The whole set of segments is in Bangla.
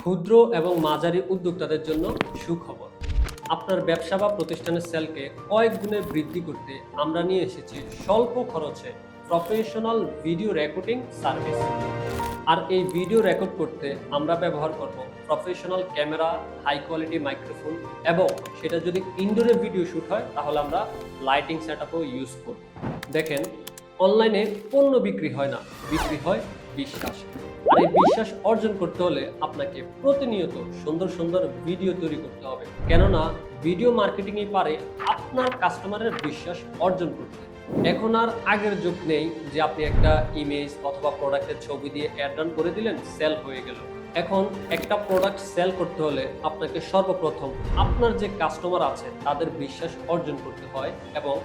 ক্ষুদ্র এবং মাঝারি উদ্যোক্তাদের জন্য সুখবর। আপনার ব্যবসা বা প্রতিষ্ঠানের সেলকে কয়েক গুণে বৃদ্ধি করতে আমরা নিয়ে এসেছি স্বল্প খরচে প্রফেশনাল ভিডিও রেকর্ডিং সার্ভিস। আর এই ভিডিও রেকর্ড করতে আমরা ব্যবহার করব professional camera, high quality microphone, এবং সেটা যদি ইনডোরে ভিডিও শ্যুট হয় তাহলে আমরা লাইটিং সেটআপও ইউজ করব। দেখেন, অনলাইনে পণ্য বিক্রি হয় না, বিক্রি হয় বিশ্বাস। আর এই বিশ্বাস অর্জন করতে হলে আপনাকে প্রতিনিয়ত সুন্দর সুন্দর ভিডিও তৈরি করতে হবে, কেননা ভিডিও মার্কেটিংই পারে আপনার কাস্টমারের বিশ্বাস অর্জন করতে। এখন আর আগের যুগ নেই যে আপনি একটা ইমেজ অথবা প্রোডাক্টের ছবি দিয়ে অ্যাড রান করে দিলেন, সেল হয়ে গেল। এখন একটা প্রোডাক্ট সেল করতে হলে আপনাকে সর্বপ্রথম আপনার যে কাস্টমার আছে তাদের বিশ্বাস অর্জন করতে হয়, এবং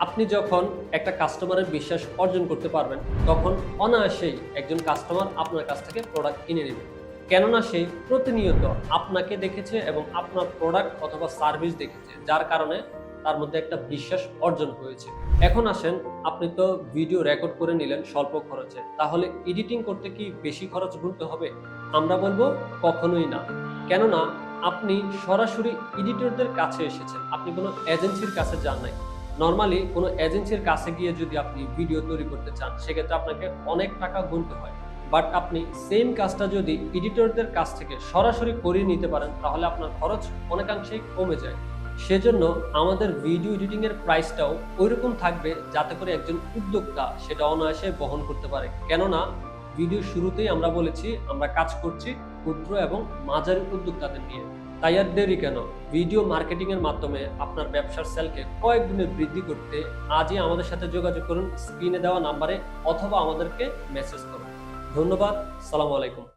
আপনি যখন একটা কাস্টমারের বিশ্বাস অর্জন করতে পারবেন তখন অনায়াসেই একজন কাস্টমার আপনার কাছ থেকে প্রোডাক্ট কিনে নেবে, কেননা সে প্রতিনিয়ত আপনাকে দেখেছে এবং আপনার প্রোডাক্ট অথবা সার্ভিস দেখেছে, যার কারণে তার মধ্যে একটা বিশ্বাস অর্জন হয়েছে। এখন আসেন, আপনি তো ভিডিও রেকর্ড করে নিলেন স্বল্প খরচে, তাহলে এডিটিং করতে কি বেশি খরচ গুনতে হবে? আমরা বলবো কখনোই না, কেননা আপনি সরাসরি এডিটরদের কাছে এসেছেন, আপনি কোনো এজেন্সির কাছে যান নাই। নর্মালি কোনো এজেন্সির কাছে গিয়ে যদি আপনি ভিডিও তৈরি করতে চান সেক্ষেত্রে আপনাকে অনেক টাকা গুনতে হয়, বাট আপনি সেম কাজটা যদি এডিটরদের কাছ থেকে সরাসরি করিয়ে নিতে পারেন তাহলে আপনার খরচ অনেকাংশেই কমে যায়। সেজন্য আমাদের ভিডিও এডিটিং এর প্রাইসটাও ওইরকম থাকবে যাতে করে একজন উদ্যোক্তা সেটা অনায়াসে বহন করতে পারে, কেননা ভিডিও শুরুতেই আমরা বলেছি আমরা কাজ করছি ক্ষুদ্র এবং মাঝারি উদ্যোক্তাদের নিয়ে। তাই আর দেরি কেন, ভিডিও মার্কেটিং এর মাধ্যমে আপনার ব্যবসার সেলকে কয়েক গুণে বৃদ্ধি করতে আজই আমাদের সাথে যোগাযোগ করুন স্ক্রিনে দেওয়া নাম্বারে, অথবা আমাদেরকে মেসেজ করুন। ধন্যবাদ। সালামু আলাইকুম।